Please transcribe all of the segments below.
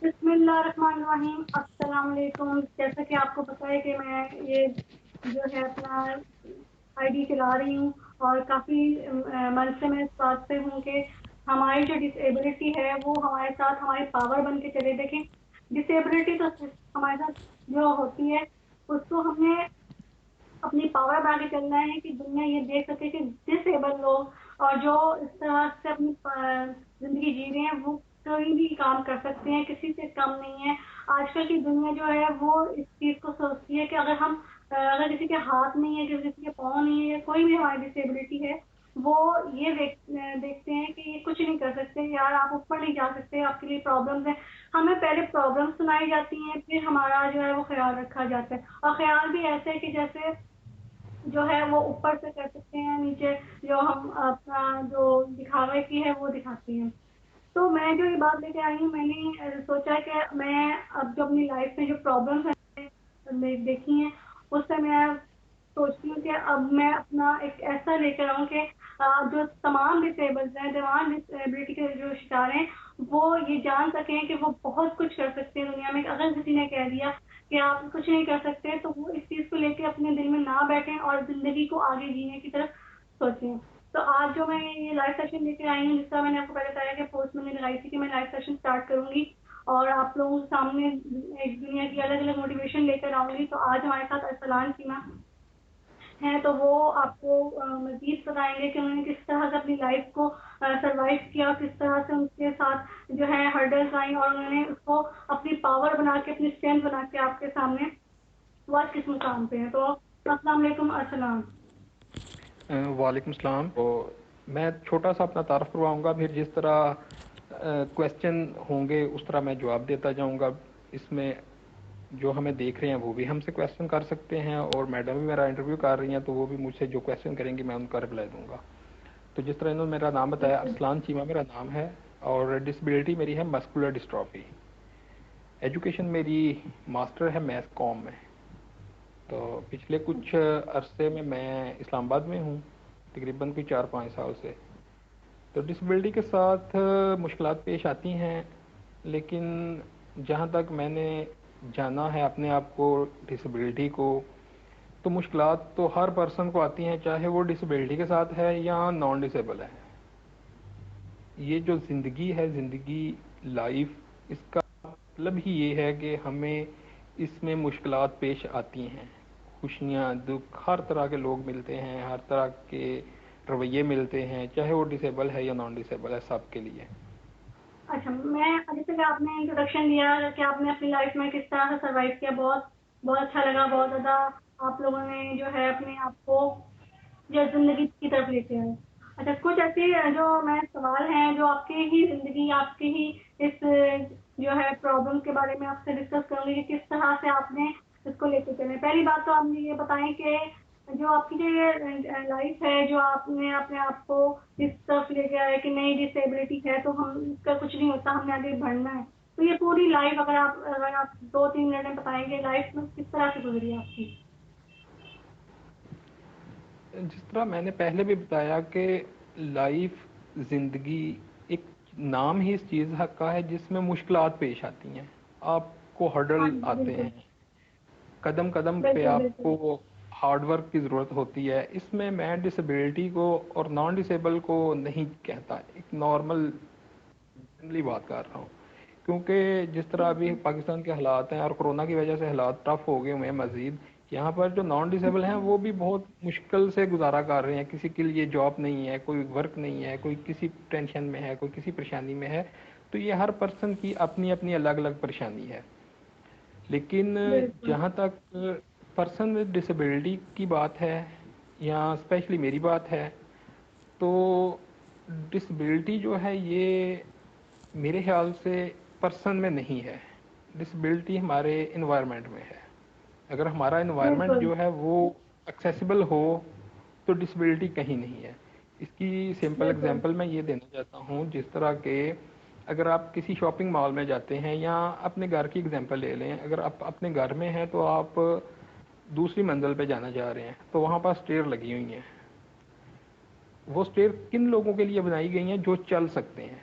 بسم اللہ الرحمن الرحیم، السلام علیکم۔ جیسا کہ آپ کو پتا ہے کہ میں یہ جو ہے اپنا آئی ڈی چلا رہی ہوں، اور کافی منتھ سے میں اس بات پہ ہوں کہ ہماری جو ڈسیبلٹی ہے وہ ہمارے ساتھ ہماری پاور بن کے چلے۔ دیکھیں، ڈسیبلٹی تو ہمارے ساتھ جو ہوتی ہے اس کو ہم نے اپنی پاور بنا کے چلنا ہے کہ دنیا یہ دیکھ سکے کہ ڈسیبل لوگ اور جو اس طرح سے اپنی زندگی جی رہے ہیں وہ کوئی بھی کام کر سکتے ہیں، کسی سے کم نہیں ہے۔ آج کل کی دنیا جو ہے وہ اس چیز کو سوچتی ہے کہ اگر کسی کے ہاتھ نہیں ہے، کسی کے پاؤں نہیں ہے، یا کوئی بھی ہماری ڈسیبلٹی ہے، وہ یہ دیکھتے ہیں کہ یہ کچھ نہیں کر سکتے، یار آپ اوپر نہیں جا سکتے، آپ کے لیے پرابلمس ہیں۔ ہمیں پہلے پرابلم سنائی جاتی ہیں، پھر ہمارا جو ہے وہ خیال رکھا جاتا ہے، اور خیال بھی ایسے ہے کہ جیسے جو ہے وہ اوپر سے کر سکتے ہیں، نیچے جو ہم اپنا جو دکھاوے کی ہے وہ دکھاتے ہیں۔ تو میں جو یہ بات لے کے آئی ہوں، میں نے سوچا کہ میں اب جو اپنی لائف میں جو پرابلمس ہیں دیکھی ہیں، اس سے میں سوچتی ہوں کہ اب میں اپنا ایک ایسا لے کر آؤں کہ جو تمام ڈسیبلز ہیں، تمام ڈسیبلٹی کے جو شکار ہیں، وہ یہ جان سکیں کہ وہ بہت کچھ کر سکتے ہیں دنیا میں۔ اگر کسی نے کہہ دیا کہ آپ کچھ نہیں کر سکتے تو وہ اس چیز کو لے کے اپنے دل میں نہ بیٹھیں اور زندگی کو آگے جینے کی طرف سوچیں۔ تو آج جو میں یہ لائف سیشن لے کے آئی ہوں، جس کا میں نے آپ کو پہلے بتایا کہ پوسٹ میں نے لگائی تھی کہ میں لائف سیشن اسٹارٹ کروں گی اور آپ لوگوں کے سامنے ایک دنیا کی الگ الگ موٹیویشن لے کر آؤں گی۔ تو آج ہمارے ساتھ ارسلان سیما ہیں، تو وہ آپ کو مزید بتائیں گے کہ انہوں نے کس طرح سے اپنی لائف کو سروائیو کیا، کس طرح سے ان کے ساتھ جو ہے ہرڈلز آئیں اور انہوں نے اس کو اپنی پاور بنا کے، اپنی اسٹرینتھ بنا کے آپ کے سامنے وہ آج کس مقام پہ ہیں۔ تو السلام علیکم ارسلان۔ وعلیکم السلام۔ تو میں چھوٹا سا اپنا تعارف کرواؤں گا، پھر جس طرح کویسچن ہوں گے اس طرح میں جواب دیتا جاؤں گا۔ اس میں جو ہمیں دیکھ رہے ہیں وہ بھی ہم سے کویسچن کر سکتے ہیں، اور میڈم بھی میرا انٹرویو کر رہی ہیں تو وہ بھی مجھ سے جو کویسچن کریں گی میں ان کا رپلائی دوں گا۔ تو جس طرح انہوں نے میرا نام بتایا، ارسلان چیمہ میرا نام ہے، اور ڈسبلٹی میری ہے مسکولر ڈسٹرافی۔ ایجوکیشن میری ماسٹر ہے میتھ کام میں۔ تو پچھلے کچھ عرصے میں اسلام آباد میں ہوں، تقریباً کوئی 4-5 سال سے۔ تو ڈسیبلٹی کے ساتھ مشکلات پیش آتی ہیں، لیکن جہاں تک میں نے جانا ہے اپنے آپ کو، ڈسیبلٹی کو، تو مشکلات تو ہر پرسن کو آتی ہیں، چاہے وہ ڈسیبلٹی کے ساتھ ہے یا نان ڈسیبل ہے۔ یہ جو زندگی ہے، زندگی لائف، اس کا مطلب ہی یہ ہے کہ ہمیں اس میں مشکلات پیش آتی ہیں، خوشیاں، دکھ، ہر طرح کے لوگ ملتے ہیں، ہر طرح کے رویے ملتے ہیں، چاہے وہ ڈسیبل ہے یا نان ڈسیبل ہے، سب کے لیے۔ اچھا، میں جیسے کہ آپ نے انٹروڈکشن دیا کہ آپ نے اپنی لائف میں کس طرح سے سروائیو کیا، بہت بہت اچھا لگا، بہت زیادہ آپ لوگوں نے جو ہے اپنے آپ کو جو زندگی کی طرف لیتے ہیں۔ اچھا، کچھ ایسے جو میں سوال ہیں جو آپ کی ہی زندگی، آپ کی ہی اس جو ہے پرابلم کے بارے میں آپ سے ڈسکس کروں گی کہ کس طرح سے آپ نے اس کو لے کے چلے۔ پہلی بات تو آپ نے یہ بتائیں کہ جو آپ کی جو یہ لائف ہے، جو آپ نے اپنے آپ کو اس طرف لے کے آئے کہ نئی ڈسیبلٹی ہے تو ہم اس کا کچھ نہیں ہوتا، ہم نے آگے بڑھنا ہے۔ تو یہ پوری لائف اگر آپ 2-3 منٹ میں بتائیں گے لائف میں کس طرح سے گزری آپ کی۔ جس طرح میں نے پہلے بھی بتایا کہ لائف، زندگی، ایک نام ہی اس چیز کا ہے جس میں مشکلات پیش آتی ہیں، آپ کو ہاں ہرڈل جی، آتے بالکل ہیں، قدم قدم پہ بالکل آپ بالکل۔ کو ہارڈ ورک کی ضرورت ہوتی ہے۔ اس میں ڈسیبلٹی کو اور نان ڈسیبل کو نہیں کہتا، ایک نارمل جنرلی بات کر رہا ہوں، کیونکہ جس طرح ابھی پاکستان کے حالات ہیں اور کرونا کی وجہ سے حالات ٹف ہو گئے ہوئے ہیں مزید، یہاں پر جو نان ڈسیبل ہیں وہ بھی بہت مشکل سے گزارا کر رہے ہیں، کسی کے لیے جاب نہیں ہے، کوئی ورک نہیں ہے، کوئی کسی ٹینشن میں ہے، کوئی کسی پریشانی میں ہے۔ تو یہ ہر پرسن کی اپنی اپنی الگ الگ پریشانی ہے، لیکن بالکل جہاں تک پرسن ود ڈسیبلٹی کی بات ہے، یا اسپیشلی میری بات ہے، تو ڈسیبلٹی جو ہے یہ میرے خیال سے پرسن میں نہیں ہے، ڈسیبلٹی ہمارے انوائرمنٹ میں ہے۔ اگر ہمارا انوائرمنٹ بالکل جو ہے وہ ایکسیسیبل ہو تو ڈسیبلٹی کہیں نہیں ہے۔ اس کی سمپل بالکل اگزامپل میں یہ دینا چاہتا ہوں، جس طرح کہ اگر آپ کسی شاپنگ مال میں جاتے ہیں، یا اپنے گھر کی اگزامپل لے لیں، اگر آپ اپنے گھر میں ہیں تو آپ دوسری منزل پہ جانا چاہ رہے ہیں تو وہاں پر اسٹیئر لگی ہوئی ہیں۔ وہ اسٹیئر کن لوگوں کے لیے بنائی گئی ہیں؟ جو چل سکتے ہیں۔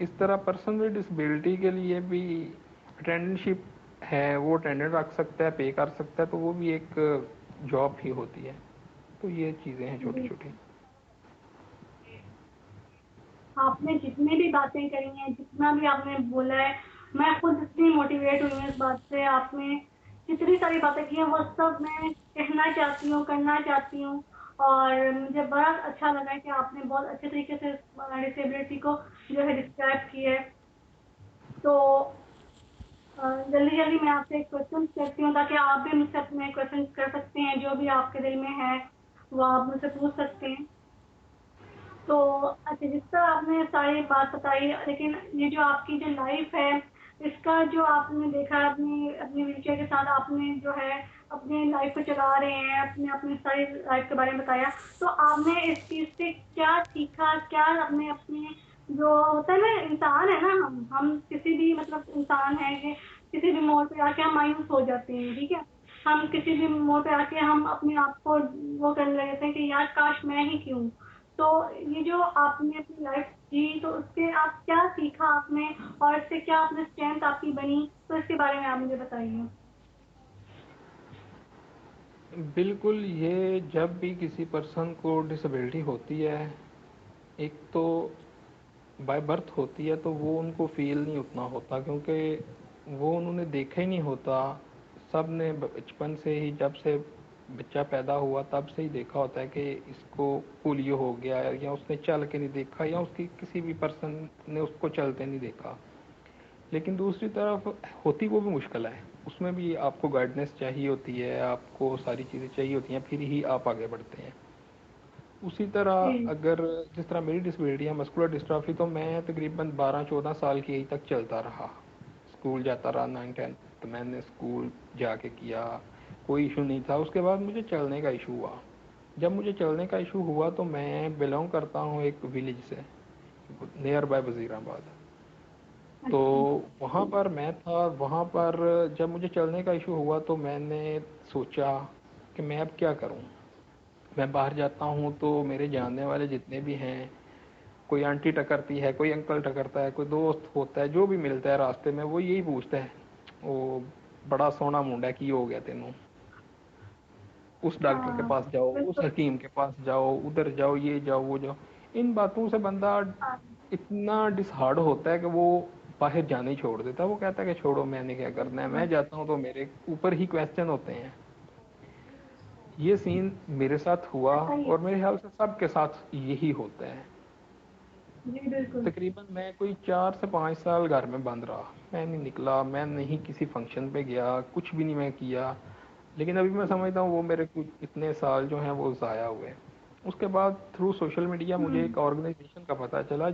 اس طرح پرسن ود ڈسیبلٹی کے لیے بھی اٹینڈنشپ ہے، وہ اٹینڈنٹ رکھ سکتا ہے، پے کر سکتا ہے، تو وہ بھی ایک جاب ہی ہوتی ہے. تو یہ چیزیں ہیں چھوٹی جی چھوٹی. آپ نے جتنی بھی باتیں کری ہیں، جتنا بھی آپ نے بولا ہے، میں خود اتنی موٹیویٹ ہوئی ہوں اس بات سے. آپ نے جتنی ساری باتیں کی ہیں وہ سب میں کہنا چاہتی ہوں، کرنا چاہتی ہوں. اور مجھے بڑا اچھا لگا کہ آپ نے بہت اچھے طریقے سے ڈسیبلٹی کو جو ہے ڈسکرائب کی ہے. تو جلدی جلدی میں آپ سے ایک کوشچن کرتی ہوں تاکہ آپ بھی مجھ سے اپنے کوشچن کر سکتے ہیں، جو بھی آپ کے دل میں ہے وہ آپ مجھ سے پوچھ سکتے ہیں. تو اچھا، جس طرح آپ نے ساری بات بتائی، لیکن یہ جو آپ کی جو لائف ہے، اس کا جو آپ نے دیکھا اپنی ویل چیئر کے ساتھ آپ نے جو ہے اپنی لائف کو چلا رہے ہیں، اپنی ساری لائف کے بارے میں بتایا. تو آپ نے اس چیز سے کیا سیکھا؟ کیا اپنے جو ہوتا ہے نا، انسان ہے نا، ہم کسی بھی مطلب انسان ہے کہ کسی بھی موڑ پہ آ کے ہم مایوس ہو جاتے ہیں، ٹھیک ہے. ہم کسی بھی موڑ پہ آ کے ہم اپنے آپ کو وہ کرنے لگے تھے کہ یار کاش میں ہی کیوں. تو یہ جو آپ نے اپنی لائف جی، تو اس سے آپ کیا سیکھا آپ نے، اور اس سے کیا اپنے اسٹرینتھ آپ کی بنی، تو اس کے بارے میں آپ مجھے بتائیے. بالکل، یہ جب بھی کسی پرسن کو ڈسیبلٹی ہوتی ہے، ایک تو بائی برتھ ہوتی ہے، تو وہ ان کو فیل نہیں اتنا ہوتا، کیونکہ وہ انہوں نے دیکھا ہی نہیں ہوتا. سب نے بچپن سے ہی، جب سے بچہ پیدا ہوا تب سے ہی دیکھا ہوتا ہے کہ اس کو پولیو ہو گیا ہے، یا اس نے چل کے نہیں دیکھا، یا اس کی کسی بھی پرسن نے اس کو چلتے نہیں دیکھا. لیکن دوسری طرف ہوتی وہ بھی مشکل ہے، اس میں بھی آپ کو گائیڈنس چاہیے ہوتی ہے، آپ کو ساری چیزیں چاہیے ہوتی ہیں، پھر ہی آپ آگے بڑھتے ہیں. اسی طرح جی اگر جس طرح میری ڈسیبلٹی ہے مسکولر ڈسٹرافی، تو میں تقریباً 12-14 سال کی ایج تک چلتا رہا. اسکول جاتا رہا 9-10، تو میں نے اسکول جا کے کیا، کوئی ایشو نہیں تھا. اس کے بعد مجھے چلنے کا ایشو ہوا. جب مجھے چلنے کا ایشو ہوا تو میں بلونگ کرتا ہوں ایک ولیج سے نیئر بائی وزیر آباد. تو اچھا وہاں پر میں تھا. وہاں پر جب مجھے چلنے کا ایشو ہوا تو میں نے سوچا کہ میں اب کیا کروں. میں باہر جاتا ہوں تو میرے جاننے والے جتنے بھی ہیں، کوئی آنٹی ٹکرتی ہے، کوئی انکل ٹکرتا ہے، کوئی دوست ہوتا ہے، جو بھی ملتا ہے راستے میں، وہ یہی پوچھتا ہے، وہ بڑا سونا منڈا کی ہو گیا تینوں، اس ڈاکٹر کے ہاں پاس جاؤ، اس بالکل. حکیم کے پاس جاؤ، ادھر جاؤ، یہ جاؤ، وہ جاؤ. ان باتوں سے بندہ ہاں اتنا ڈس ہارڈ ہوتا ہے کہ وہ باہر جانے ہی چھوڑ دیتا ہے. وہ کہتا ہے کہ چھوڑو، میں نے کیا کرنا ہے. میں جاتا ہوں تو میرے اوپر ہی کویشچن ہوتے ہیں. یہ سین میرے ساتھ ہوا، ایسا ہی ہے. اور میرے خیال سے سب کے ساتھ یہی ہوتا ہے. جی بالکل. تقریباً میں کوئی 4 سے 5 سال گھر میں بند رہا. میں نہیں نکلا، میں نہیں کسی فنکشن پہ گیا، کچھ بھی نہیں میں کیا. لیکن ابھی میں سمجھتا ہوں وہ میرے کچھ اتنے سال جو ہیں وہ ضائع ہوئے. اس کے بعد تھرو سوشل میڈیا مجھے ہوں. ایک آرگنائزیشن کا پتہ چلا،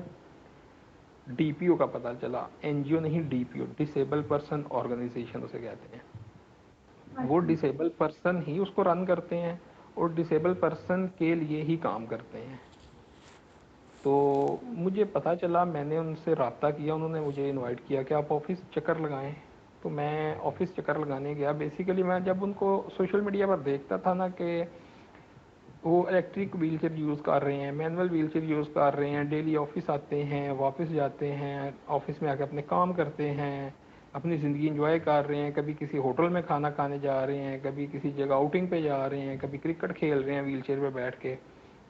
ڈی پی او کا پتہ چلا. این جی او نہیں، ڈی پی او، ڈسیبل پرسن آرگنائزیشن اسے کہتے ہیں. وہ اچھا ڈسیبل پرسن ہی اس کو رن کرتے ہیں، اور ڈسیبل پرسن کے لیے ہی کام کرتے ہیں. تو مجھے پتا چلا، میں نے ان سے رابطہ کیا، انہوں نے مجھے انوائٹ کیا کہ آپ آفس چکر لگائیں. تو میں آفس چکر لگانے گیا. بیسیکلی میں جب ان کو سوشل میڈیا پر دیکھتا تھا نا کہ وہ الیکٹرک ویل چیئر یوز کر رہے ہیں، مینول ویل چیئر یوز کر رہے ہیں، ڈیلی آفس آتے ہیں، واپس جاتے ہیں، آفس میں آ کے اپنے کام کرتے ہیں، اپنی زندگی انجوائے کر رہے ہیں، کبھی کسی ہوٹل میں کھانا کھانے جا رہے ہیں، کبھی کسی جگہ آؤٹنگ پہ جا رہے ہیں، کبھی کرکٹ کھیل رہے ہیں ویل چیئر پہ بیٹھ کے.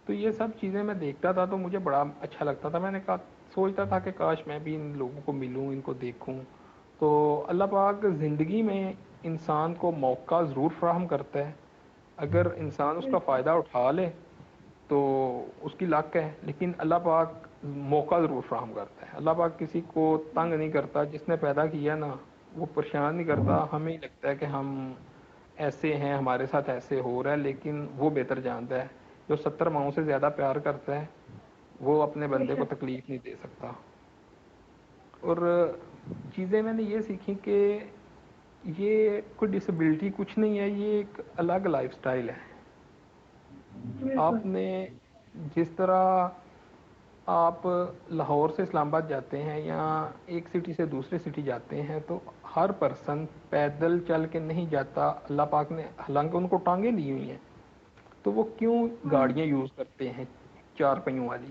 تو یہ سب چیزیں میں دیکھتا تھا تو مجھے بڑا اچھا لگتا تھا. میں نے کہا، سوچتا تھا کہ کاش میں بھی ان لوگوں کو ملوں، ان کو دیکھوں. تو اللہ پاک زندگی میں انسان کو موقع ضرور فراہم کرتا ہے. اگر انسان اس کا بالکل. فائدہ اٹھا لے تو اس کی لک ہے، لیکن اللہ پاک موقع ضرور فراہم کرتا ہے. اللہ پاک کسی کو تنگ نہیں کرتا. جس نے پیدا کیا نا، وہ پریشان نہیں کرتا. ہمیں ہی لگتا ہے کہ ہم ایسے ہیں، ہمارے ساتھ ایسے ہو رہا ہے، لیکن وہ بہتر جانتا ہے. جو 70 ماؤں سے زیادہ پیار کرتا ہے، وہ اپنے بے بندے کو شک. تکلیف نہیں دے سکتا. اور چیزیں میں نے یہ سیکھی کہ یہ کوئی ڈسیبلٹی کچھ نہیں ہے، یہ ایک الگ لائف سٹائل ہے. بالکل. آپ نے جس طرح آپ لاہور سے اسلام آباد جاتے ہیں، یا ایک سٹی سے دوسرے سٹی جاتے ہیں، تو ہر پرسن پیدل چل کے نہیں جاتا. اللہ پاک نے حالانکہ ان کو ٹانگیں دی ہوئی ہیں، تو وہ کیوں ہوں. گاڑیاں یوز کرتے ہیں 4 پہیوں والی.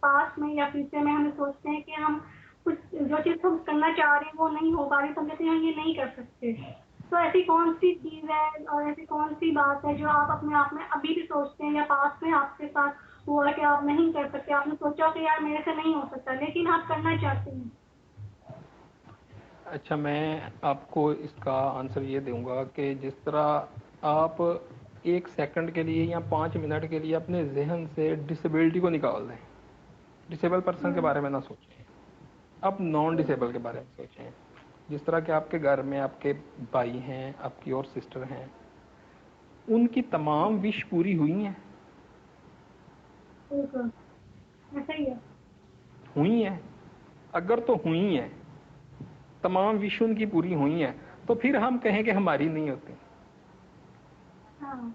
پاس میں یا فیوچر میں ہم سوچتے ہیں کہ ہم کچھ جو چیز ہم کرنا چاہ رہے ہیں وہ نہیں ہو پا رہی, تو کہتے ہیں ہم یہ نہیں کر سکتے, تو ایسی کون سی چیز ہے اور ایسی کون سی بات ہے جو آپ اپنے آپ میں ابھی بھی سوچتے ہیں یا پاس میں آپ کے ساتھ ہوا کہ آپ نہیں کر سکتے, آپ نے سوچا کہ یار میرے سے نہیں ہو سکتا لیکن آپ کرنا چاہتے ہیں؟ اچھا, میں آپ کو اس کا آنسر یہ دوں گا کہ جس طرح آپ 1 سیکنڈ کے لیے یا 5 منٹ کے لیے اپنے ذہن سے ڈسیبلٹی کو نکال دیں, ڈسیبل پرسن کے بارے میں نہ سوچیں, آپ نان ڈسیبل کے بارے میں سوچیں. جس طرح کہ آپ کے گھر میں آپ کے بھائی ہیں, آپ کی اور سسٹر ہیں, ان کی تمام وش پوری ہوئی ہیں؟ بالکل ایسا ہی ہے. ہوئی ہیں؟ اگر تو ہوئی ہیں, تمام وش ان کی پوری ہوئی ہیں, تو پھر ہم کہیں کہ ہماری نہیں ہوتی. ہاں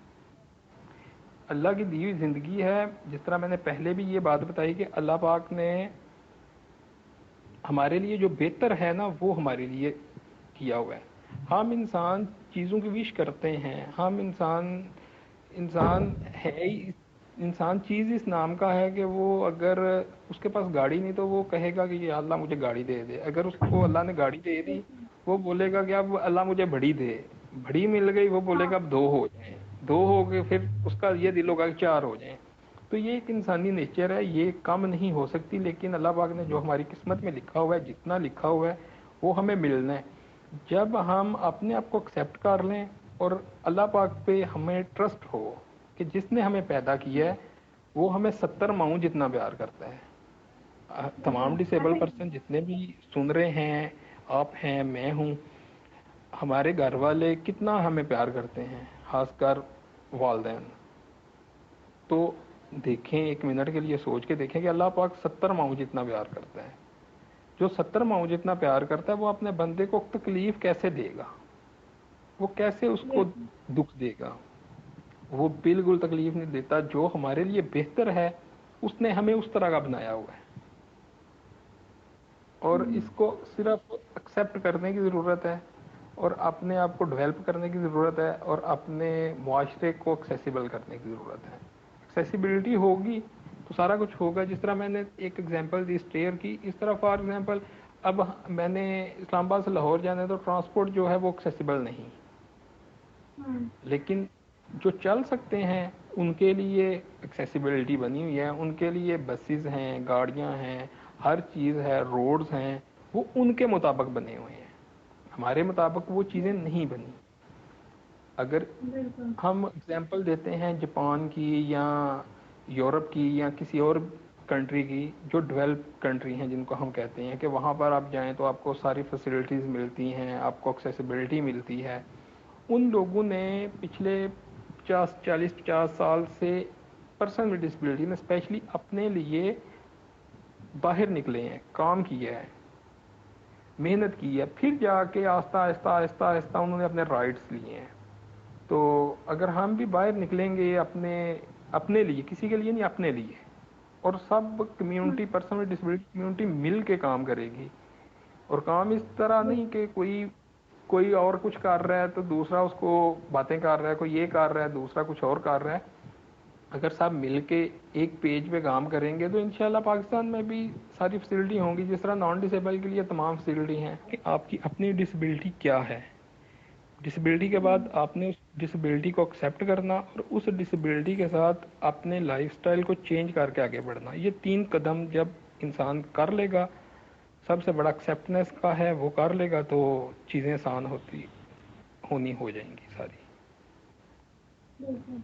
اللہ کی دی ہوئی زندگی ہے. جس طرح میں نے پہلے بھی یہ بات بتائی کہ اللہ پاک نے ہمارے لیے جو بہتر ہے نا وہ ہمارے لیے کیا ہوا ہے. ہم انسان چیزوں کی وش کرتے ہیں, ہم انسان ہے ہی, انسان چیز اس نام کا ہے کہ وہ اگر اس کے پاس گاڑی نہیں تو وہ کہے گا کہ یا اللہ مجھے گاڑی دے دے. اگر اس کو اللہ نے گاڑی دے دی وہ بولے گا کہ اب اللہ مجھے بڑی دے. بڑی مل گئی وہ بولے گا اب 2 ہو جائیں, 2 ہو گئے پھر اس کا یہ دل ہوگا کہ 4 ہو جائیں. تو یہ ایک انسانی نیچر ہے, یہ کم نہیں ہو سکتی, لیکن اللہ پاک نے جو ہماری قسمت میں لکھا ہوا ہے, جتنا لکھا ہوا ہے وہ ہمیں ملنا ہے. جب ہم اپنے آپ کو ایکسیپٹ کر لیں اور اللہ پاک پہ ہمیں ٹرسٹ ہو کہ جس نے ہمیں پیدا کیا ہے وہ ہمیں 70 ماؤں جتنا پیار کرتا ہے. تمام ڈسیبل ایسا ہی پرسن جتنے بھی سن رہے ہیں, آپ ہیں, میں ہوں, ہمارے گھر والے کتنا ہمیں پیار کرتے ہیں, خاص کر والدین. تو دیکھیں 1 منٹ کے لیے سوچ کے دیکھیں کہ اللہ پاک 70 ماؤں جتنا پیار کرتا ہے. جو 70 ماؤں جتنا پیار کرتا ہے وہ اپنے بندے کو تکلیف کیسے دے گا, وہ کیسے اس کو بالکل دکھ دے گا؟ وہ بالکل تکلیف نہیں دیتا. جو ہمارے لیے بہتر ہے اس نے ہمیں اس طرح کا بنایا ہوا ہے, اور اس کو صرف ایکسیپٹ کرنے کی ضرورت ہے اور اپنے آپ کو ڈیولپ کرنے کی ضرورت ہے اور اپنے معاشرے کو ایکسیسیبل کرنے کی ضرورت ہے. ایکسیسیبلٹی ہوگی تو سارا کچھ ہوگا. جس طرح میں نے ایک ایگزامپل دی اسٹیئر کی, اس طرح فار ایگزامپل اب میں نے اسلام آباد سے لاہور جانا ہے تو ٹرانسپورٹ جو ہے وہ ایکسیسیبل نہیں, لیکن جو چل سکتے ہیں ان کے لیے ایکسیسیبلٹی بنی ہوئی ہے. ان کے لیے بسیز ہیں, گاڑیاں ہیں, ہر چیز ہے, روڈز ہیں, وہ ان کے مطابق بنے ہوئے ہیں, ہمارے مطابق وہ چیزیں نہیں بنی. اگر بالکل ہم اگزامپل دیتے ہیں جاپان کی یا یورپ کی یا کسی اور کنٹری کی جو ڈیولپ کنٹری ہیں جن کو ہم کہتے ہیں کہ وہاں پر آپ جائیں تو آپ کو ساری فیسلٹیز ملتی ہیں, آپ کو ایکسیسیبلٹی ملتی ہے. ان لوگوں نے پچھلے 40-50 سال سے پرسن ود ڈسبلٹی نے اسپیشلی اپنے لیے باہر نکلے ہیں, کام کیا ہے, محنت کی ہے, پھر جا کے آہستہ آہستہ آہستہ آہستہ انہوں نے اپنے رائٹس لیے ہیں. تو اگر ہم بھی باہر نکلیں گے اپنے لیے, کسی کے لیے نہیں, اپنے لیے, اور سب community person with disability community مل کے کام کرے گی, اور کام اس طرح نہیں کہ کوئی اور کچھ کر رہا ہے تو دوسرا اس کو باتیں کر رہا ہے, کوئی یہ کر رہا ہے دوسرا کچھ اور کر رہا ہے. اگر سب مل کے ایک پیج پہ کام کریں گے تو انشاءاللہ پاکستان میں بھی ساری فیسلٹی ہوں گی. جس طرح نان ڈسیبل کے لیے تمام فیسلٹی ہیں کہ آپ کی اپنی ڈسیبلٹی کیا ہے. ڈسیبلٹی کے بعد آپ نے اس ڈسیبلٹی کو ایکسیپٹ کرنا اور اس ڈسیبلٹی کے ساتھ اپنے لائف سٹائل کو چینج کر کے آگے بڑھنا. یہ 3 قدم جب انسان کر لے گا, سب سے بڑا ایکسیپٹنس کا ہے, وہ کر لے گا تو چیزیں آسان ہونی ہو جائیں گی ساری. بالکل.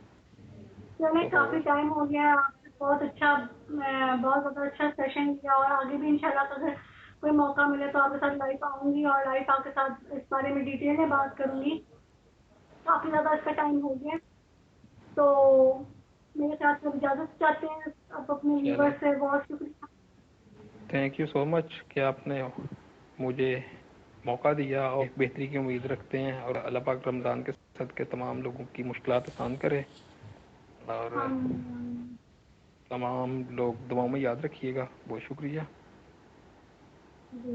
چلے تو کافی ٹائم ہو گیا, آپ نے بہت اچھا بہت زیادہ اچھا سیشن کیا, اور آگے بھی انشاءاللہ اگر کوئی موقع ملے تو آپ کے ساتھ لائف آؤں گی اور لائف آپ کے ساتھ اس بارے میں ڈیٹیل میں بات کروں گی. کافی زیادہ اس کا ٹائم ہو گیا تو میرے ساتھ اب اجازت چاہتے ہیں, اب اپنے چلیں, ویور سے بہت شکریہ. تھینک یو سو مچ کہ آپ نے مجھے موقع دیا, اور بہتری کی امید رکھتے ہیں, اور اللہ پاک رمضان کے صدقے تمام لوگوں کی مشکلات آسان کرے, اور تمام لوگ دعاؤں میں یاد رکھیے گا. بہت شکریہ. جی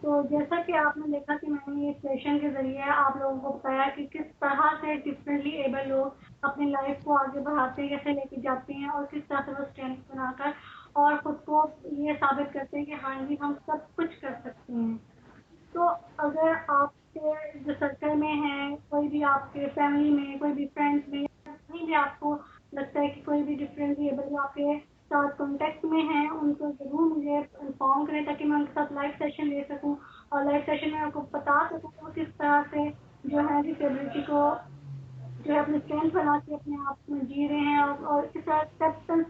تو جیسا کہ آپ نے دیکھا کہ میں نے یہ سیشن کے ذریعے آپ لوگوں کو بتایا کہ کس طرح سے ڈفرینٹلی ایبل لوگ اپنی لائف کو آگے بڑھاتے ہیں، کیسے لے کے جاتے ہیں، اور کس طرح سے وہ اسٹرینتھ بنا کر اور خود کو یہ ثابت کرتے ہیں کہ ہاں جی ہم سب کچھ کر سکتے ہیں. تو اگر آپ کے جو سرکل میں ہیں، کوئی بھی آپ کے فیملی میں، کوئی بھی فرینڈس میں، کہیں بھی آپ کو لگتا ہے کہ کوئی بھی ڈفرینٹلی ایبل جو آپ کے ساتھ کانٹیکٹ میں ہیں، ان کو ضرور مجھے انفارم کریں تاکہ میں ان کے ساتھ لائیو سیشن لے سکوں اور لائیو سیشن میں آپ کو بتا سکوں کہ وہ کس طرح سے جو ہے ڈسیبلٹی کو جو ہے اپنے اسٹرینتھ بنا کے اپنے آپ میں جی رہے ہیں اور کس طرح ایکسیپٹنس،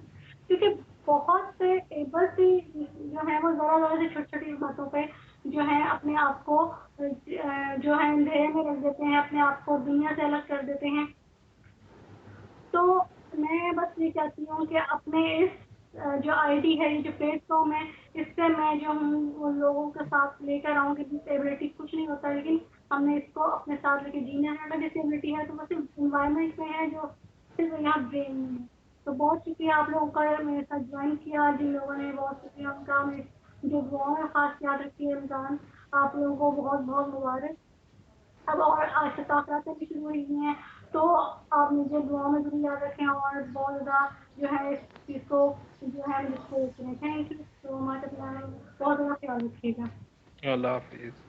کیونکہ بہت سے ایبل سی جو ہے وہ ذرا ذرا سے چھوٹی چھوٹی باتوں پہ جو ہے اپنے آپ کو جو ہے اندھیرے میں رکھ دیتے ہیں، اپنے آپ کو دنیا سے الگ کر دیتے ہیں. تو میں بس یہ کہتی ہوں کہ اپنے اس جو آئی ڈی ہے، یہ جو پلیٹ فارم ہے، اس سے میں جو ہوں ان لوگوں کے ساتھ لے کر آؤں کہ ڈسیبلٹی کچھ نہیں ہوتا، لیکن ہم نے اس کو اپنے ساتھ لے کے جینا ہے. اگر ڈسیبلٹی ہے تو وہ صرف انوائرمنٹ میں ہے، جو صرف یہاں برین میں ہے. تو بہت شکریہ آپ لوگوں کا میرے ساتھ جوائن کیا، جن لوگوں نے بہت شکریہ ان کا، جو دعاؤں میں خاص یاد رکھی ہے رمضان، آپ لوگوں کو بہت بہت مبارک. اب اور آج سے تاخیراتیں بھی شروع ہوئی ہیں، تو آپ مجھے دعاؤں میں ضرور یاد رکھیں اور بہت زیادہ جو ہے اس چیز کو جو ہے مجھ کو کریں. تھینک یو سو مچ. اپنا بہت زیادہ خیال رکھیے گا. اللہ حافظ.